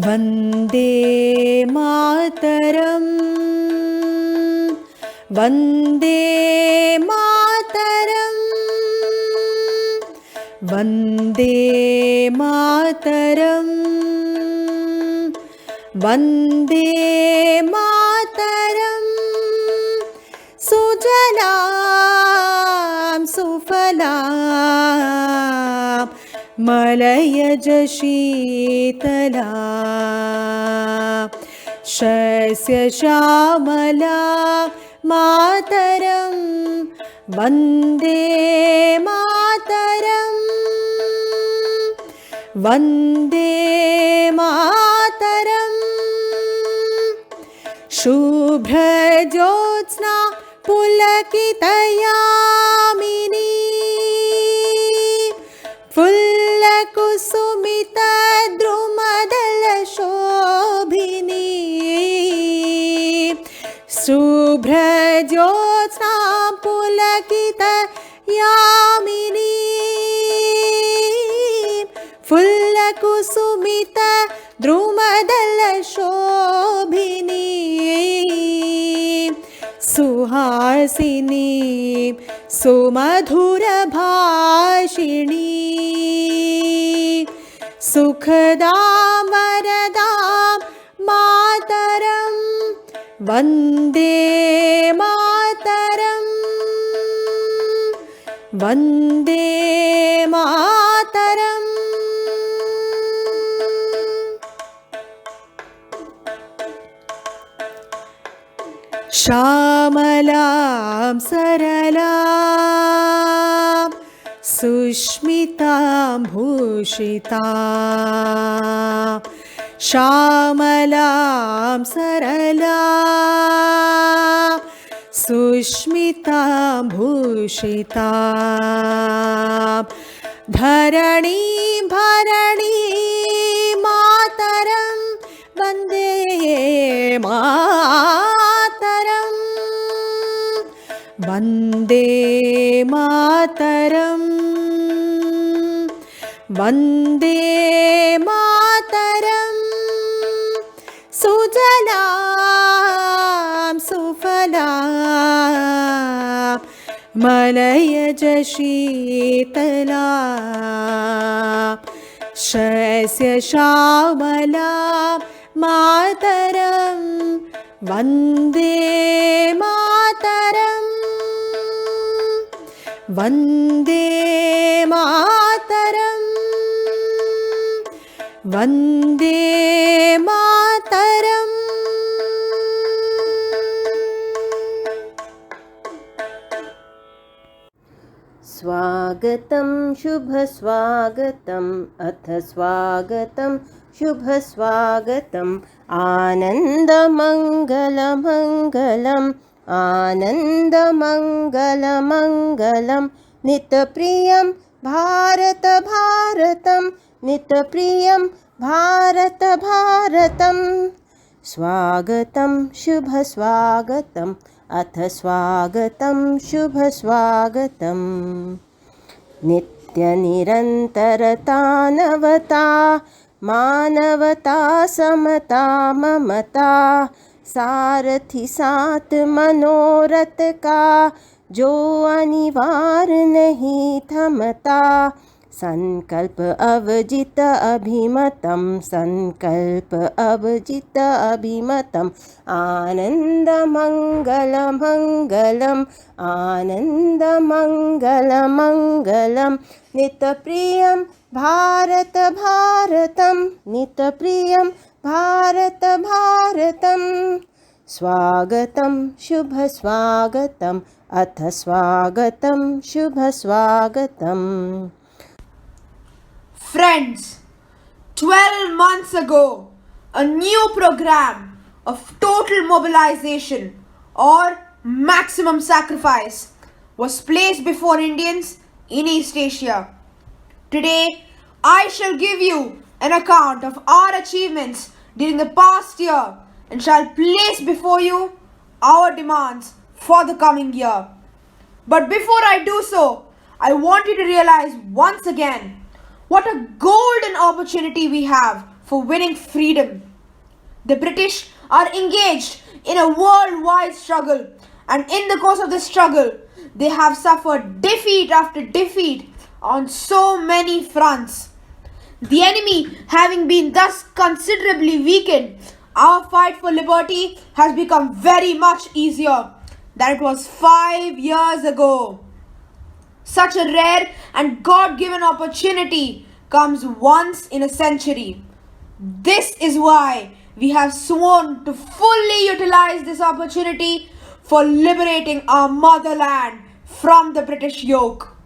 वन्दे मातरम् वन्दे मातरम् वन्दे मातरम् वन्दे मातरम् सुजलां सुफलां मलयज शीतला शस्य श्यामला मातरं वन्दे मातरं वन्दे मातरम् शुभ्रज्योत्स्ना पुलकितयामिनी फुल्लकुसुमितद्रुमदलशोभिनी शुभ्रज्योत्स्ना पुलकितयामिनी फुल्लकुसुमितद्रुमदलशोभिनी सुहासिनी सुमधुरभाषिणी सुखदां वरदां मातरं वन्दे मातरं वन्दे मातरम् श्यामलां सरलां सुष्मितां भूषितां श्यामलां सरलां सुष्मितां भूषितां धरणीं भरणीं मातरं वन्दे मातरं वन्दे मातरं वन्दे मातरं सुजलां सुफलां मलयज शीतला शस्य श्यामला मातरं वन्दे मातरं वन्दे मातरं वन्दे मातरम् स्वागतं शुभ स्वागतम् अथ स्वागतं शुभ स्वागतम् आनन्दमङ्गलमङ्गलम् आनन्दमङ्गलमङ्गलं नितप्रियं भारत भारतं नितप्रियं भारत भारतं स्वागतं शुभ स्वागतम् अथ स्वागतं शुभ स्वागतम् नित्यनिरन्तरतानवता मानवता समता ममता सारथी साथ मनोरथ का जो अनिवार्य नहीं थमता संकल्प अवजित अभिमतं संकल्प अवजित अभिमतं आनन्दमङ्गलमङ्गलम् आनन्दमङ्गलमङ्गलं नितप्रियं भारत भारतं नितप्रियं भारत भारतं स्वागतं शुभ स्वागतम् अथ स्वागतं शुभ स्वागतम् Friends, 12 months ago, a new program of total mobilization or maximum sacrifice was placed before Indians in East Asia. Today, I shall give you an account of our achievements during the past year and shall place before you our demands for the coming year. But before I do so, I want you to realize once again what a golden opportunity we have for winning freedom. The British are engaged in a worldwide struggle, and in the course of this struggle, they have suffered defeat after defeat on so many fronts. The enemy having been thus considerably weakened, our fight for liberty has become very much easier than it was 5 years ago. Such a rare and God-given opportunity comes once in a century. This is why we have sworn to fully utilize this opportunity for liberating our motherland from the British yoke.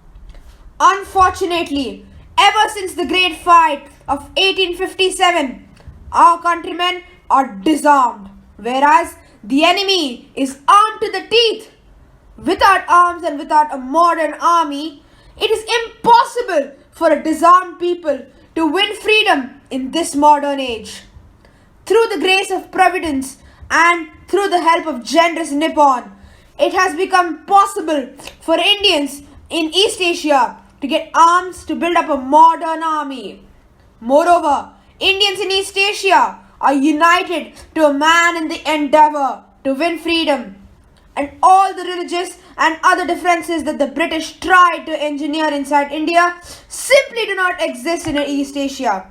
Unfortunately, ever since the Great Fight of 1857, our countrymen are disarmed, whereas the enemy is armed to the teeth. Without arms and without a modern army, it is impossible for a disarmed people to win freedom in this modern age. Through the grace of Providence and through the help of generous Nippon, it has become possible for Indians in East Asia to get arms to build up a modern army. Moreover, Indians in East Asia are united to a man in the endeavor to win freedom, and all the religious and other differences that the British tried to engineer inside India simply do not exist in East Asia.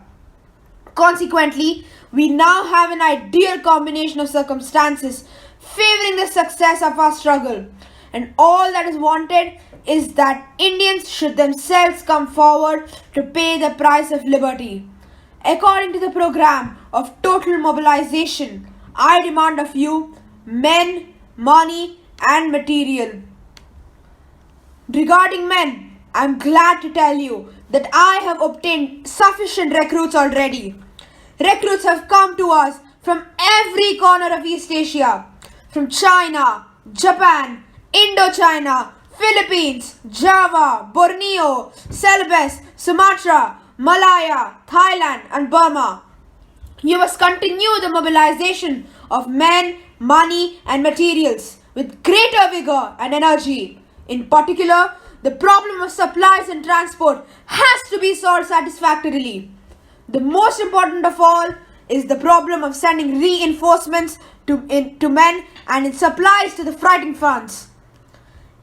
Consequently, we now have an ideal combination of circumstances favoring the success of our struggle, and all that is wanted is that Indians should themselves come forward to pay the price of liberty. According to the program of total mobilization, I demand of you men, money and material. Regarding men, I am glad to tell you that I have obtained sufficient recruits already. Recruits have come to us from every corner of East Asia, from China, Japan, Indochina, Philippines, Java, Borneo, Celebes, Sumatra, Malaya, Thailand and Burma. You must continue the mobilization of men, money and materials with greater vigor and energy. In particular, the problem of supplies and transport has to be solved satisfactorily. The most important of all is the problem of sending reinforcements to men and in supplies to the fighting fronts.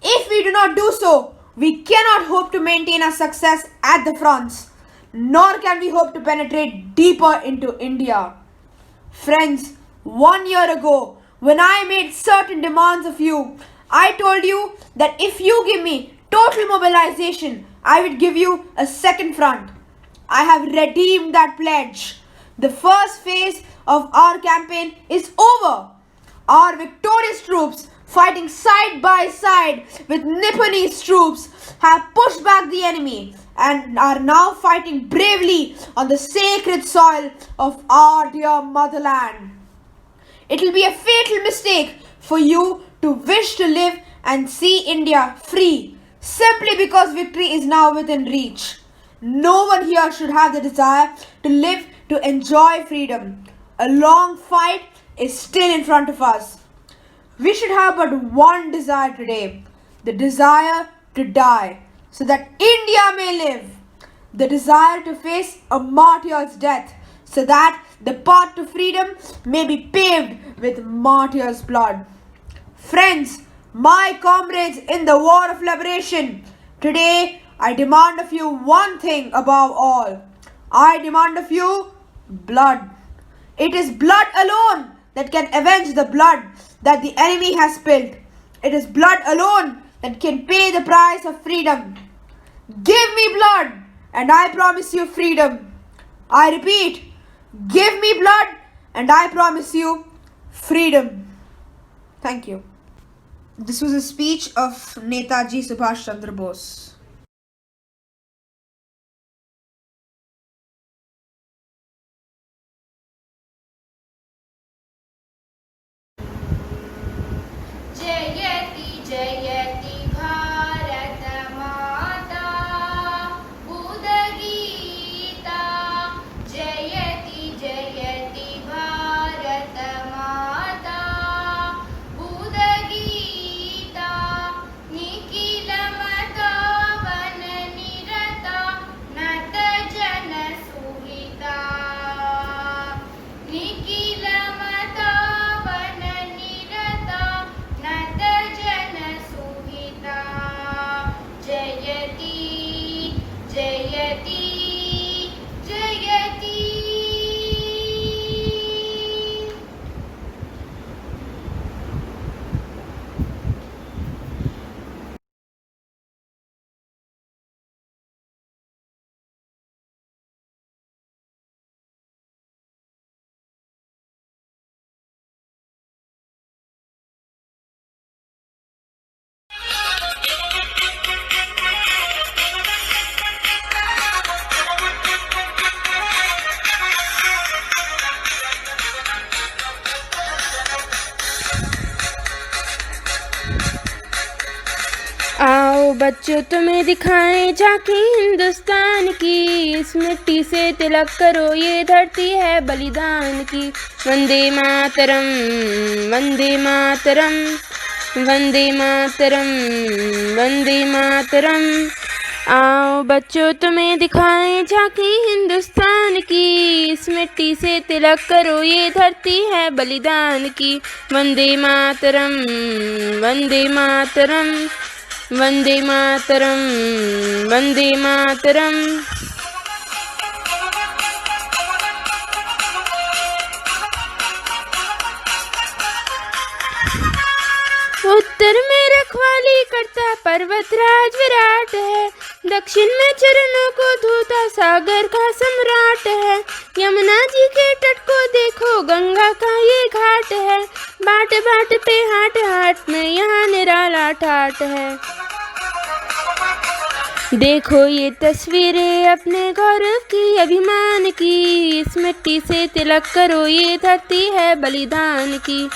If we do not do so, we cannot hope to maintain our success at the fronts, nor can we hope to penetrate deeper into India. Friends, 1 year ago, when I made certain demands of you, I told you that if you give me total mobilization, I would give you a second front. I have redeemed that pledge. The first phase of our campaign is over. Our victorious troops, fighting side by side with Nipponese troops, have pushed back the enemy and are now fighting bravely on the sacred soil of our dear motherland. It will be a fatal mistake for you to wish to live and see India free simply because victory is now within reach. No one here should have the desire to live to enjoy freedom. A long fight is still in front of us. We should have but one desire today, the desire to die so that India may live, the desire to face a martyr's death so that the path to freedom may be paved with martyr's blood. Friends, my comrades in the war of liberation, today I demand of you one thing above all. I demand of you blood. It is blood alone that can avenge the blood that the enemy has spilled. It is blood alone that can pay the price of freedom. Give me blood and I promise you freedom. I repeat, give me blood and I promise you freedom. Thank you. This was a speech of Netaji Subhash Chandra Bose. जयति जयति भारत माता बुधगीता जयति जयति भारत माता बुधगीता निखिल मता बच्चों तुम्हें दिखाएं झांकी हिंदुस्तान की, इस मिट्टी से तिलक करो ये धरती है बलिदान की। वंदे मातरम, वंदे मातरम, वंदे मातरम, वंदे मातरम। आओ बच्चों तुम्हें दिखाएं झांकी हिंदुस्तान की, इस मिट्टी से तिलक करो ये धरती है बलिदान की। वंदे मातरम, वंदे मातरम, वंदे मातरम, वंदे मातरम। उत्तर में रखवाली करता पर्वतराज विराट है, दक्षिण में चरणों को धोता सागर का सम्राट है। यमुना जी के तट को देखो गंगा का ये घाट है, बाट बाट पे हाट हाट में यहाँ निराला ठाट है। देखो ये तस्वीरें अपने गौरव की अभिमान की, इस मिट्टी से तिलक करो ये धरती है बलिदान की।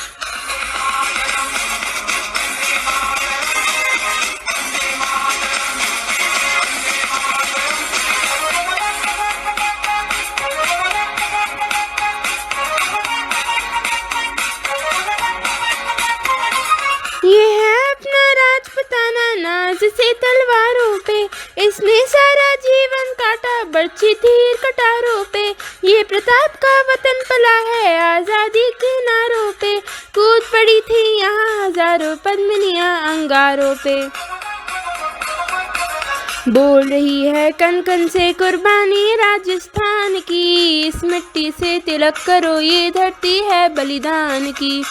ये है अपना राजपुताना नाज से तलवारों पे, इसने सारा जीवन काटा बरछी तीर कटारों पे। ये प्रताप का वतन पला है आजादी के नारों पे, कूद पड़ी थी यहाँ हजारों पद्मिनियाँ अंगारों पे। बोल रही है कन कन से कुर्बानी राजस्थान की, इस मिट्टी से तिलक करो ये धरती है बलिदान की।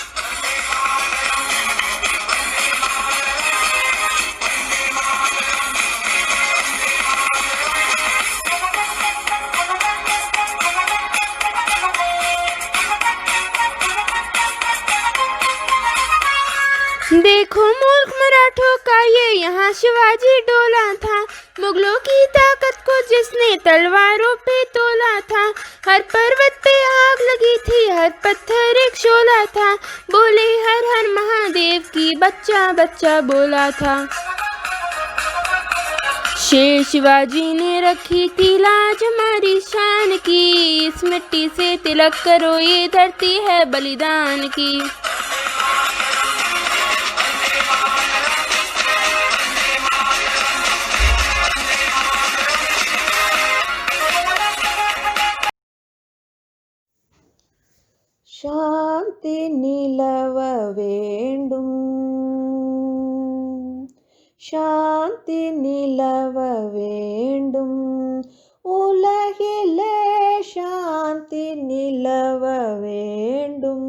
देखो मुल्क मराठों का ये यहाँ शिवाजी डोला था, मुगलों की ताकत को जिसने तलवारों पे तोला था। हर पर्वत पे आग लगी थी, हर पत्थर एक शोला था, बोले हर हर महादेव की बच्चा बच्चा बोला था। शेर शिवाजी ने रखी थी लाज हमारी शान की, इस मिट्टी से तिलक करो ये धरती है बलिदान की। शांति निलव वेंडुम, शांति निलव वेंडुम, उलगिले शांति निलव वेंडुम,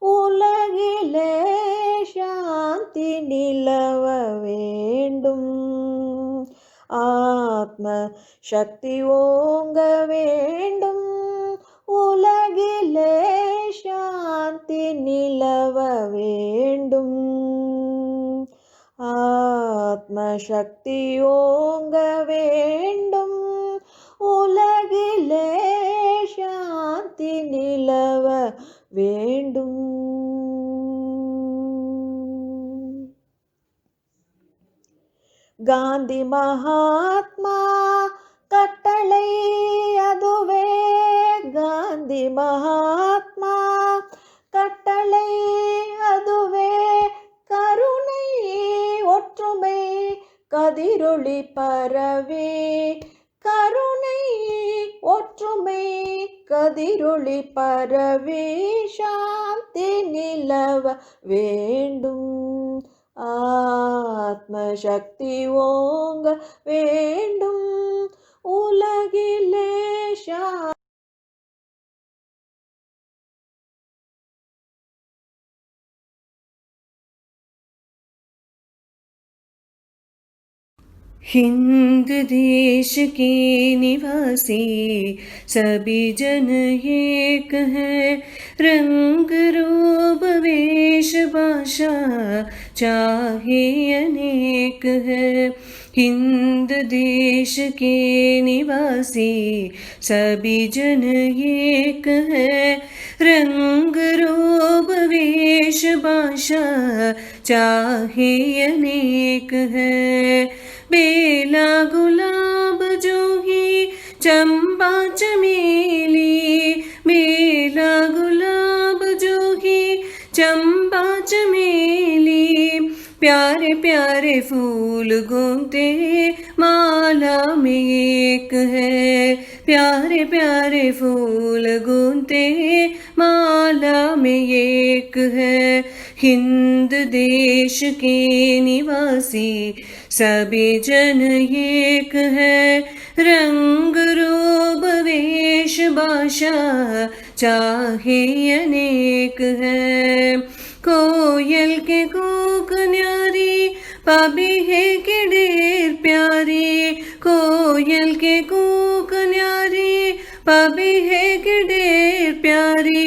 उलगिले शांति निलव वेंडुम। आत्म शक्ति ओंग वेंडुम, உலகிலே சாந்தி நிலவ வேண்டும், ஆத்ம சக்தி ஓங்க வேண்டும், உலகிலே சாந்தி நிலவ வேண்டும். காந்தி மகாத்மா கட்டளை அதுவே, காந்தி மகாத்மா கட்டளை அதுவே, கருணை ஒற்றுமை கதிரொளி பரவே, கருணை ஒற்றுமை கதிரொளி பரவே, சாந்தி நிலவ வேண்டும், ஆத்ம சக்தி ஓங்க வேண்டும், உலகிலே சாந்தி. हिंद देश के निवासी सभी जन एक है, रंग रूप वेश भाषा चाहे अनेक है। हिंद देश के निवासी सभी जन एक है, रंग रूप वेश भाषा चाहे अनेक है। बेला गुलाब जूही चंपा चमेली, बेला गुलाब जूही चंपा चमेली, प्यारे प्यारे फूल गूंथे माला में एक है। प्यारे प्यारे फूल गूंथे माला में एक है। हिंद देश के निवासी सभी जन एक है। रंग रूप वेश भाषा चाहे अनेक है। कोयल के कूक न्यारी पाबी है के ढेर प्यारी, कोयल के कूक न्यारी पाबी है के ढेर प्यारी।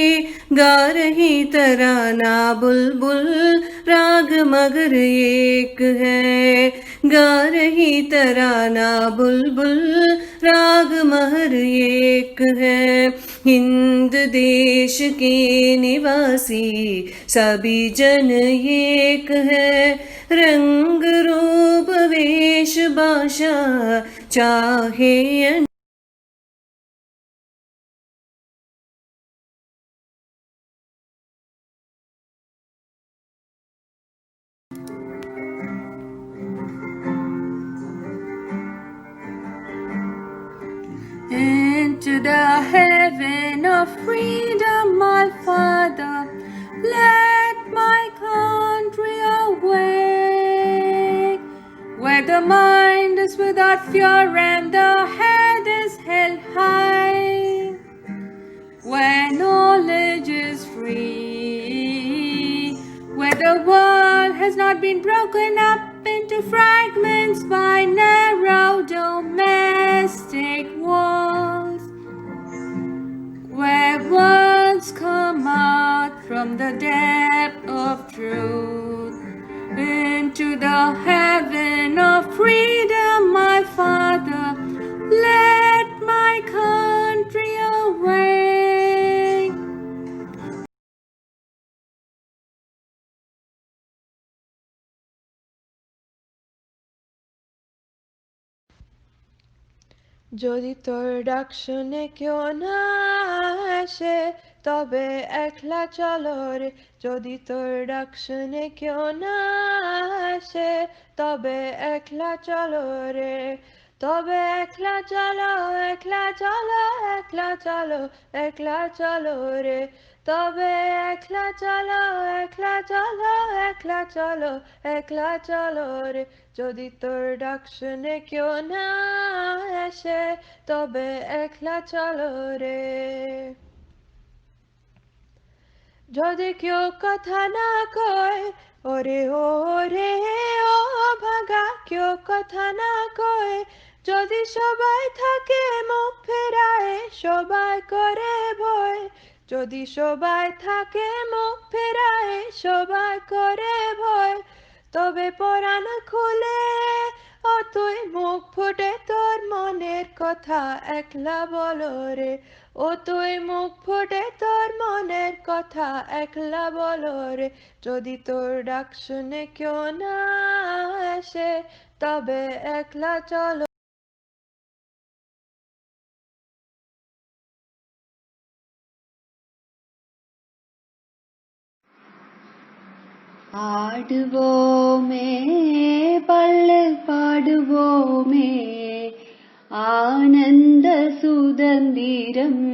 गा रही तराना बुलबुल राग मगर एक है। गा रही तराना बुलबुल राग महर एक है। हिंद देश के निवासी सभी जन एक है। रंग रूप वेश भाषा चाहे into the heaven of freedom, my Father, let my country awake, where the mind is without fear and the head is held high, where knowledge is free, where the world has not been broken up into fragments by narrow domestic walls, where words come out from the depth of truth. Into the heaven of freedom, my Father, let my country awake. যদি তোর ডাক শুনে কেউ না আসে তবে একলা চলো রে, যদি তোর ডাক শুনে কেউ না আসে তবে একলা চলো রে, তবে একলা চলো, একলা চলো, একলা চলো, একলা চলো রে, তবে একলা চলো, একলা চলো, একলা চলো, একলা চলো রে, যদি তোর ডাক শুনে কেউ না আসে তবে একলা চলো রে। যদি কেউ কথা না কয় ওরে ওরে ও ভাগা, কেউ কথা না কয়, যদি সবাই থাকে মুখ ফেরায় সবাই করে ভয়, যদি সবাই থাকে মুখ ফেরায় সবাই করে ভয়, তবে পরাণ খুলে ও তুই মুখ ফুটে তোর মনের কথা একলা বলো রে, ও তুই মুখ ফুটে তোর মনের কথা একলা বলো রে, যদি তোর ডাক শুনে কেউ না আসে তবে একলা চলো। ஆடுவோமே பள்ளு பாடுவோமே, ஆனந்த சுதந்திரம்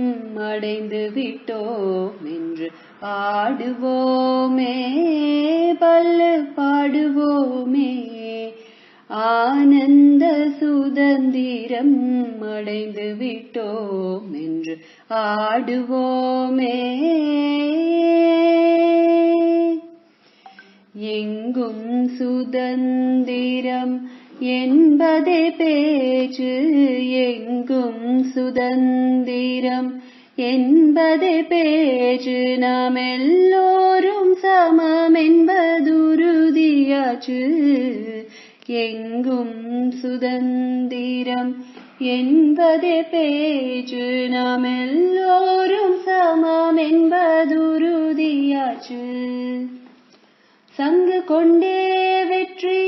அடைந்து விட்டோம் என்று ஆடுவோமே பள்ளு பாடுவோமே, ஆனந்த சுதந்திரம் அடைந்து விட்டோம் என்று ஆடுவோமே. எங்கும் சுதந்திரம் என்பதே பேச்சு, எங்கும் சுதந்திரம் என்பதே பேச்சு, நாம் எல்லோரும் சமம் என்பதுறுதியாச்சு, எங்கும் சுதந்திரம் என்பதே பேச்சு, நாம் எல்லோரும் சமம் என்பதுறுதியாச்சு. சங்கு கொண்டே வெற்றி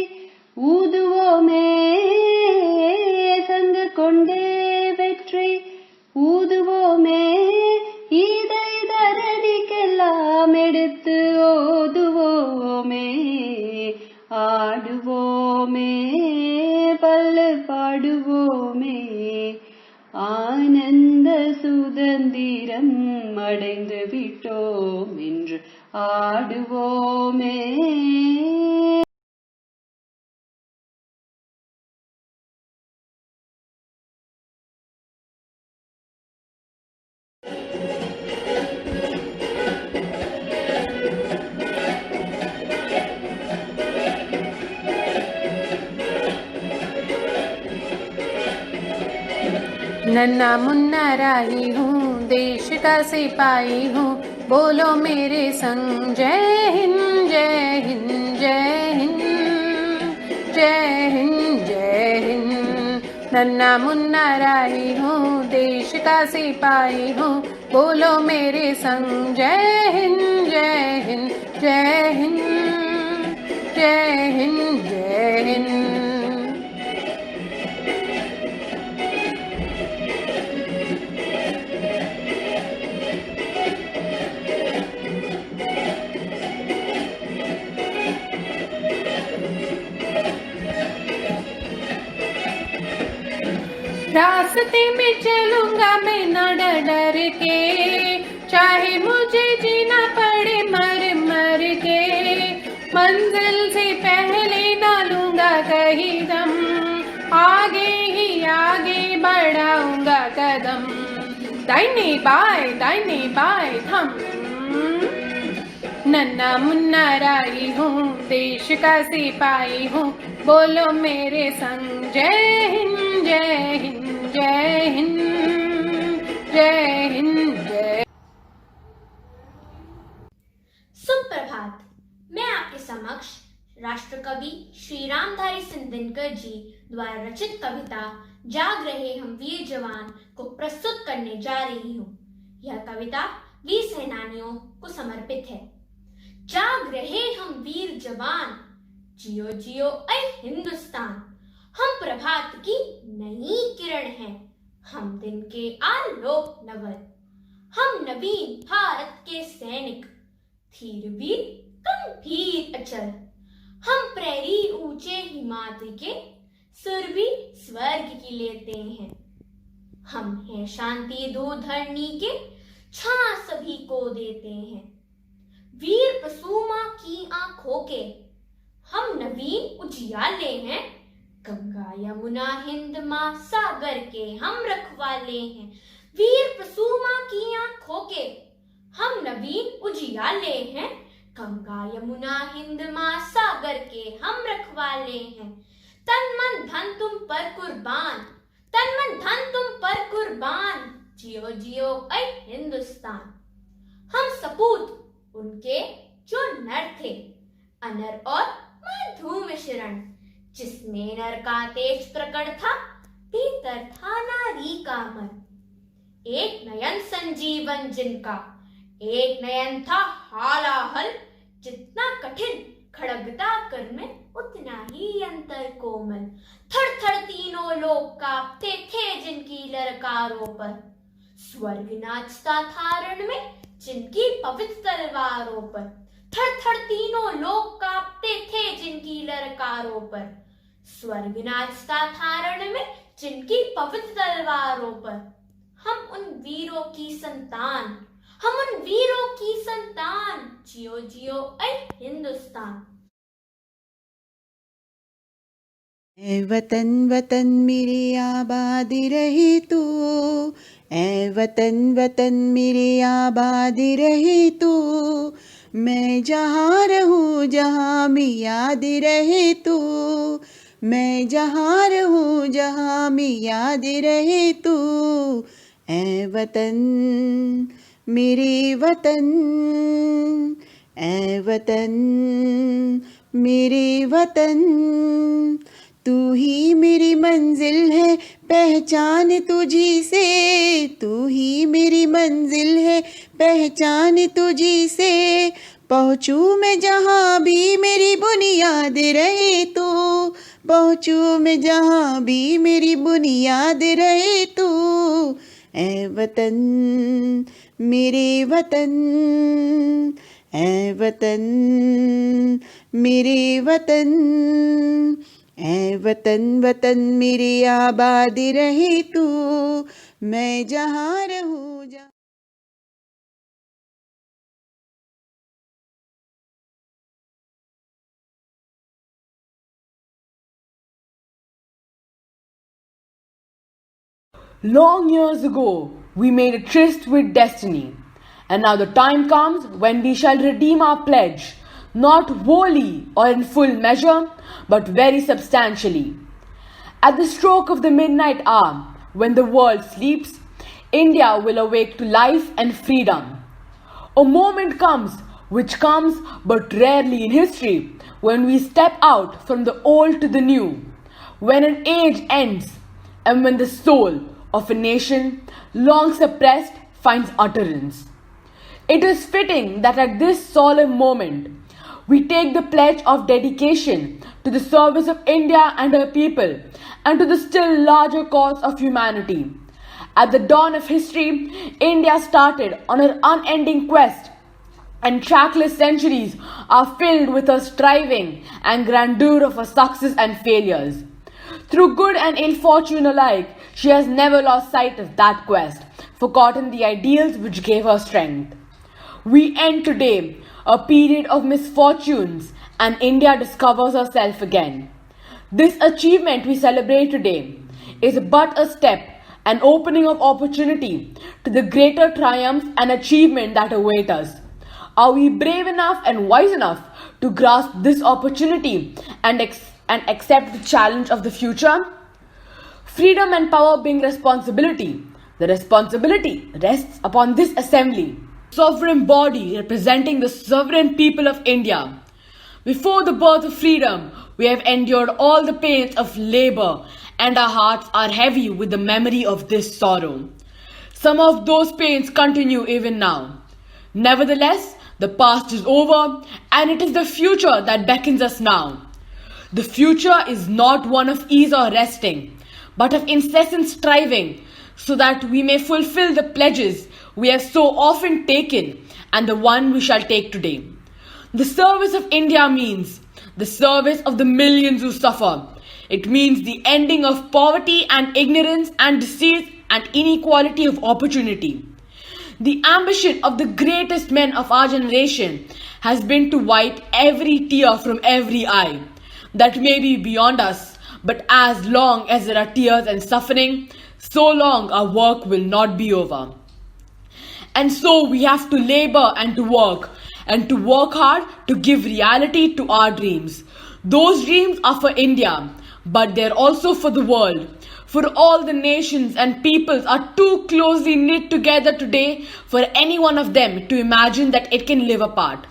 ஊதுவோமே, சங்கு கொண்டே வெற்றி ஊதுவோமே, இதை தரடிக்கெல்லாம் எடுத்து ஓதுவோமே, ஆடுவோமே பல்லு பாடுவோமே, ஆனந்த சுதந்திரம் அடைந்து விட்டோம் என்று ஆடுவோமே. नन्ना मुन्ना राही हूँ, देश का सिपाही हूँ, बोलो मेरे संग जय हिंद जय हिंद जय हिंद जय हिंद जय हिंद। नन्ना मुन्ना राही हूँ, देश का सिपाही हूँ, बोलो मेरे संग जय हिंद जय हिंद जय हिंद जय हिंद जय हिंद। रास्ते में चलूंगा मैं न डर के, चाहे मुझे जीना पड़े मर मर के, मंजिल से पहले न लूंगा कहीं दम, आगे ही आगे बढ़ाऊंगा कदम, दाहिने बाएं थम। नन्ना मुन्ना राही हूँ, देश का सिपाही हूँ, बोलो मेरे संग जय हिंद जय हिंद जय हिंद जय हिंद जय। सुप्रभात। मैं आपके समक्ष राष्ट्रकवि श्री रामधारी सिंह दिनकर जी द्वारा रचित कविता जाग रहे हम वीर जवान को प्रस्तुत करने जा रही हूँ। यह कविता वीर सेनानियों को समर्पित है। जाग रहे हम वीर जवान, जियो जियो ऐ हिंदुस्तान, हम प्रभात की नई किरण हैं, हम दिन के आलोक नवल, हम नवीन भारत के सैनिक, धीर वीर गंभीर अचल, हम प्रहरी ऊंचे हिमाद्री के, सुरभि स्वर्ग की लेते हैं, हम हैं शांति दो धरनी के, छां सभी को देते हैं, वीर पसूमा की आंखों के, हम नवीन उजियाले हैं, गंगा यमुना हिंद महासागर के हम रखवाले हैं, वीर पसूमा की आंखों के, हम नवीन उजियाले हैं, गंगा यमुना हिंद महासागर के हम रखवाले हैं, तन मन धन तुम पर कुर्बान, तन मन धन तुम पर कुर्बान, जियो जियो ऐ हिंदुस्तान। हम सपूत उनके जो नर थे, अनर और मधु मिश्रण, जिसमें नर का तेज प्रकट था, भीतर था नारी का मन, एक नयन संजीवन जिनका, एक नयन था हालाहल, जितना कठिन खड़गता कर में उतना ही अंतर कोमल, थर थर तीनों लोग कांपते थे जिनकी ललकारों पर, स्वर्ग नाचता था रण में जिनकी पवित्र तलवारों पर, थर थर तीनों लोग कांपते थे जिनकी ललकारों पर, स्वर्ग नाचता था रण में जिनकी पवित्र तलवारों पर। हम उन वीरों की संतान, हम उन वीरों की संतान, जियो जियो ऐ हिंदुस्तान। ऐ वतन वतन मेरी आबादी रही तू, ऐ वतन वतन मेरी आबादी रही तू, मैं जहाँ रहूँ जहाँ भी याद रहे तू, मैं जहाँ रहूँ जहाँ भी याद रहे तू, ऐ वतन मेरे वतन, ऐ वतन मेरे वतन, तू ही मेरी मंजिल है पहचान तुझी से, तू ही मेरी मंजिल है पहचान तुझी से, पहुँचूँ मैं जहाँ भी मेरी बुनियाद रहे तो, पहुँचूँ मैं जहाँ भी मेरी बुनियाद रहे तो। ऐ वतन मेरे वतन, ऐ वतन मेरे वतन, ऐ वतन वतन मेरे आबाद रहे तू, मैं जहाँ रहूँ जा। Long years ago, we made a tryst with destiny, and now the time comes when we shall redeem our pledge, not wholly or in full measure, but very substantially. At the stroke of the midnight hour, when the world sleeps, India will awake to life and freedom. A moment comes, which comes but rarely in history, when we step out from the old to the new, when an age ends, and when the soul of a nation, long suppressed, finds utterance. It is fitting that at this solemn moment, we take the pledge of dedication to the service of India and her people, and to the still larger cause of humanity. At the dawn of history, India started on her unending quest, and trackless centuries are filled with her striving and grandeur of her success and failures. Through good and ill fortune alike, she has never lost sight of that quest, forgotten the ideals which gave her strength. We end today a period of misfortunes, and India discovers herself again. This achievement we celebrate today is but a step, an opening of opportunity to the greater triumphs and achievement that await us. Are we brave enough and wise enough to grasp this opportunity and accept the challenge of the future? Freedom and power being responsibility, the responsibility rests upon this assembly, sovereign body representing the sovereign people of India. Before the birth of freedom, we have endured all the pains of labor, and our hearts are heavy with the memory of this sorrow. Some of those pains continue even now. Nevertheless, the past is over, and it is the future that beckons us now. The future is not one of ease or resting, but of incessant striving, so that we may fulfill the pledges we have so often taken and the one we shall take today. The service of India means the service of the millions who suffer. It means the ending of poverty and ignorance and disease and inequality of opportunity. The ambition of the greatest men of our generation has been to wipe every tear from every eye. That may be beyond us, but as long as there are tears and suffering, so long our work will not be over. And so we have to labor and to work hard to give reality to our dreams. Those dreams are for India, but they're also for the world. For all the nations and peoples are too closely knit together today for any one of them to imagine that it can live apart.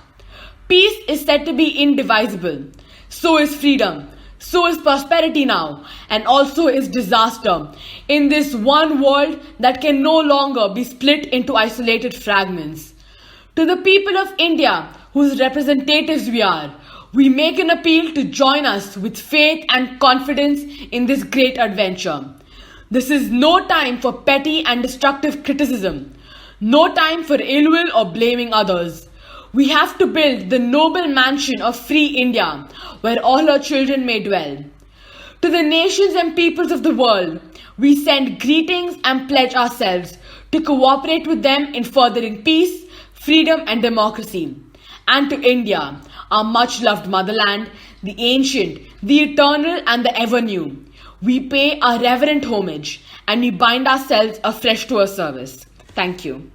Peace is said to be indivisible. So is freedom. So is prosperity now, and also is disaster in this one world that can no longer be split into isolated fragments. To the people of India, whose representatives we are, we make an appeal to join us with faith and confidence in this great adventure. This is no time for petty and destructive criticism, no time for ill will or blaming others. We have to build the noble mansion of free India, where all her children may dwell. To the nations and peoples of the world, we send greetings and pledge ourselves to cooperate with them in furthering peace, freedom and democracy. And to India, our much-loved motherland, the ancient, the eternal and the ever-new, we pay our reverent homage and we bind ourselves afresh to her service. Thank you.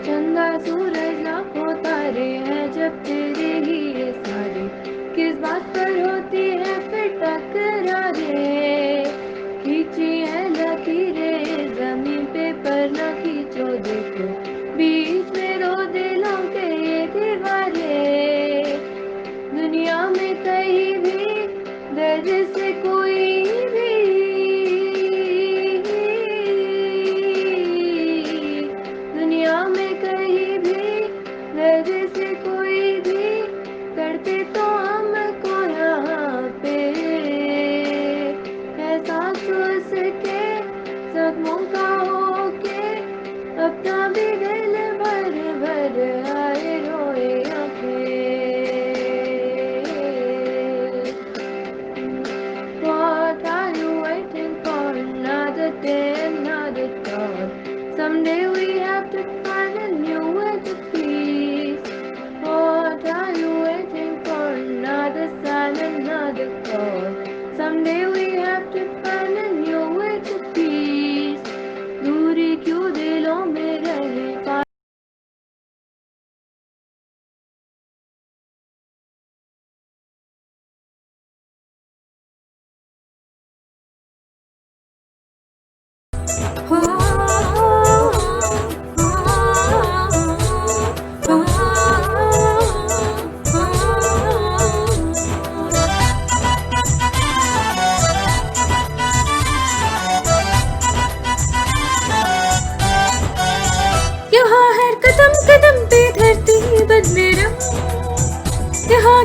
चंदा सूरज लाखों तारे हैं जब तेरे ही ये सारे, किस बात पर होती है फिर टकरारे। खींची है लकीरें जमीन पे पर न खींचो देखो, बीच में दो दिलों के ये दीवारे।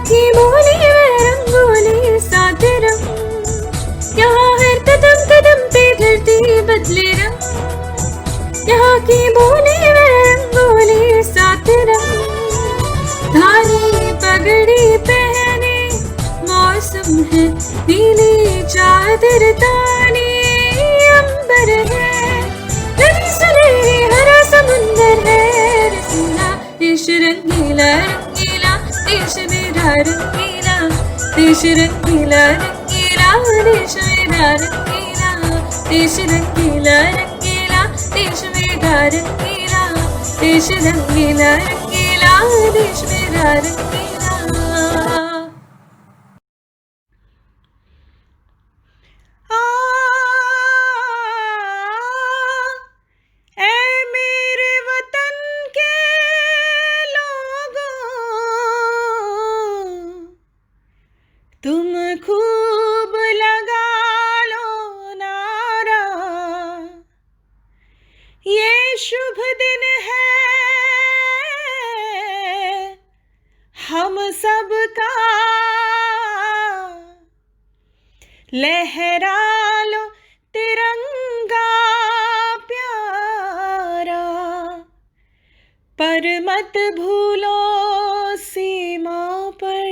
की बोली वह रंगोली साथ रंग, यहाँ हर कदम कदम पे धरती बदले रंग, यहाँ की बोली वह रंगोली साथ रंग। धानी पगड़ी पहने मौसम है, नीली चादर तानी अंबर है, नदी सुनहरी हरा समुंदर है रसीला, देश रंगीला रंगीला देश मेरा रंगीला, देश रंगीला रंगीला देश मेरा रंगीला, देश रंगीला रंगीला देश मेरा रंगीला, देश रंगीला रंगीला देश मेरा रंगीला। तुम खूब लगा लो नारा, ये शुभ दिन है हम सब का, लहरा लो तिरंगा प्यारा, पर मत भूलो सीमा पर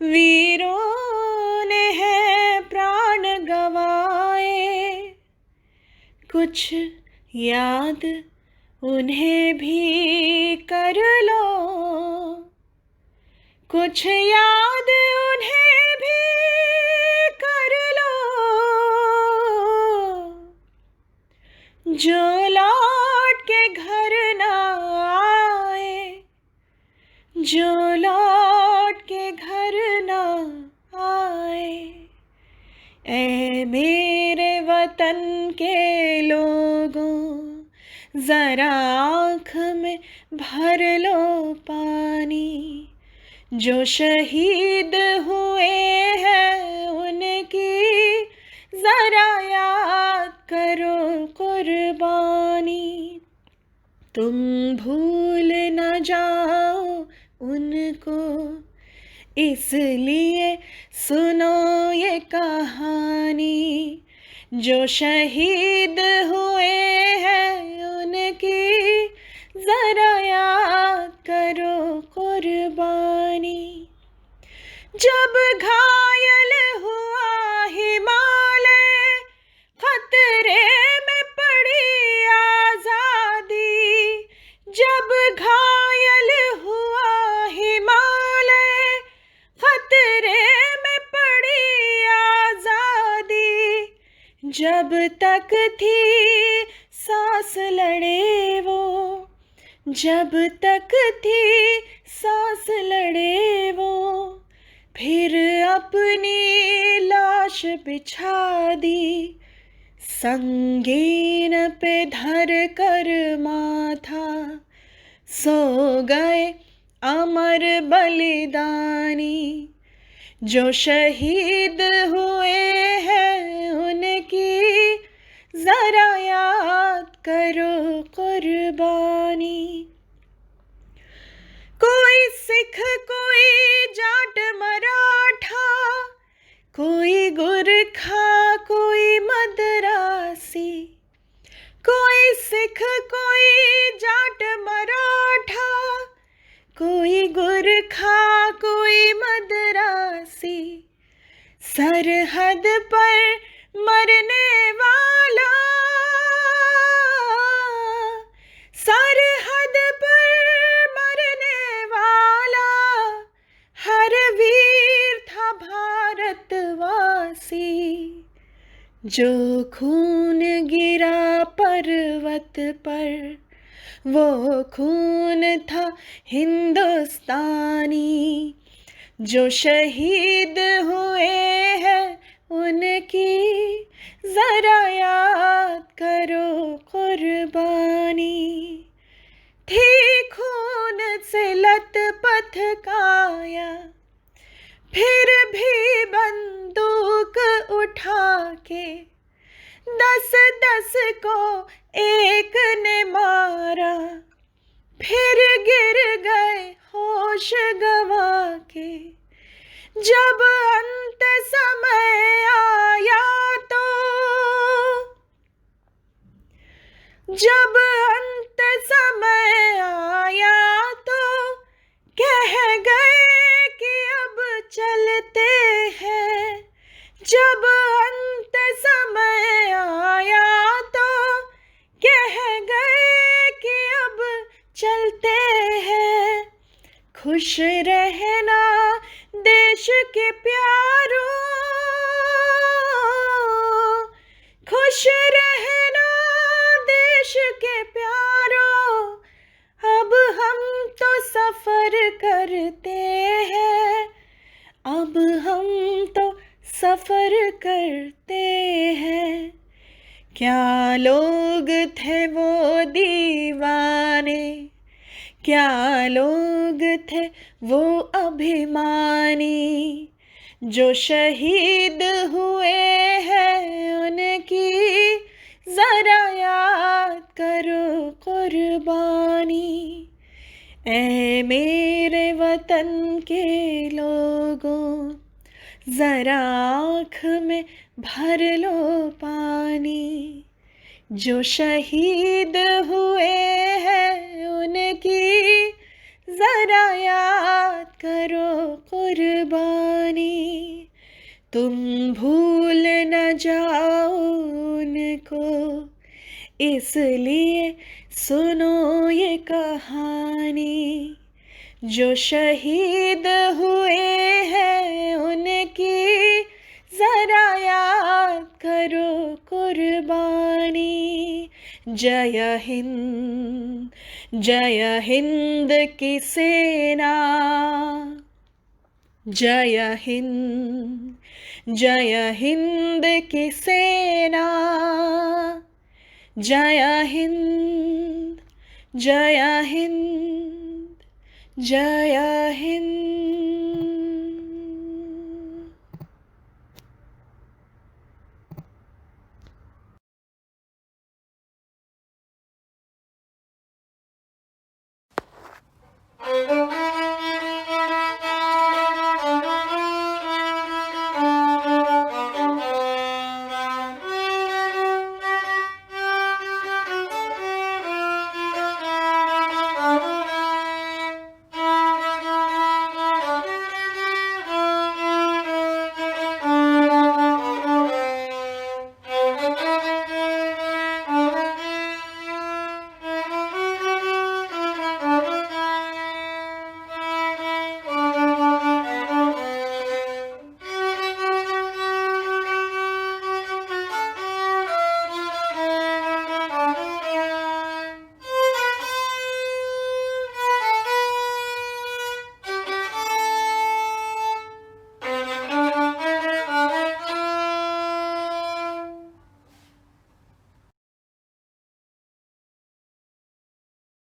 वीरों ने है प्राण गवाए, कुछ याद उन्हें भी कर लो, कुछ याद उन्हें भी कर लो, जो लौट के घर ना आए, जो लौट के घर ना आए। ऐ मेरे वतन के लोगों, जरा आँख में भर लो पानी, जो शहीद हुए हैं उनकी जरा याद करो कुर्बानी। तुम भूल न जाओ उनको, इसलिए सुनो ये कहानी, जो शहीद हुए हैं उनकी जरा याद करो कुर्बानी। जब घायल हुआ हिमालय, खतरे में पड़ी आजादी, जब घायल हुआ हिमालय, खतरे में पड़ी आजादी, जब तक थी सांस लड़े वो, जब तक थी सांस लड़े वो, फिर अपनी लाश बिछा दी, संगीन पे धर कर माथा, सो गए अमर बलिदानी, जो शहीद हुए हैं उनकी जरा याद करो कुर्बानी। कोई सिख, कोई जाट मराठा, कोई गुरखा, कोई मद्रासी, कोई सिख, कोई जाट मराठा, कोई गुरखा, कोई मद्रासी, सरहद पर मरने वाला, सरहद पर मरने वाला, हर वीर था भारतवासी, जो खून गिरा पर्वत पर, वो खून था हिंदुस्तानी, जो शहीद हुए हैं उनकी जरा याद करो कुर्बानी। थी खून से लथपथ काया, फिर भी बंदूक उठा के 10-10 को एक ने मारा, फिर गिर गए होश गवा के। जब अंत समय आया तो, जब अंत समय आया तो कह गए कि अब चलते हैं। जब अंत समय आया तो कह गए कि अब चलते हैं। खुश रहना देश के प्यारों, खुश रहना देश के प्यारों। अब हम तो सफर करते हैं, अब हम तो सफर करते हैं। क्या लोग थे वो दीवाने, क्या लोग थे वो अभिमानी, जो शहीद हुए हैं उनकी जरा याद करो कुर्बानी। ऐ मेरे वतन के लोगों, जरा आँख में भर लो पानी, जो शहीद हुए हैं उनकी जरा याद करो कुर्बानी। तुम भूल न जाओ उनको, इसलिए सुनो ये कहानी, जो शहीद हुए हैं उनकी जरा याद करो कुर्बानी। जय हिंद, जय हिंद की सेना, जय हिंद, जय हिंद की सेना। जय हिंद, जय हिंद, जय हिंद।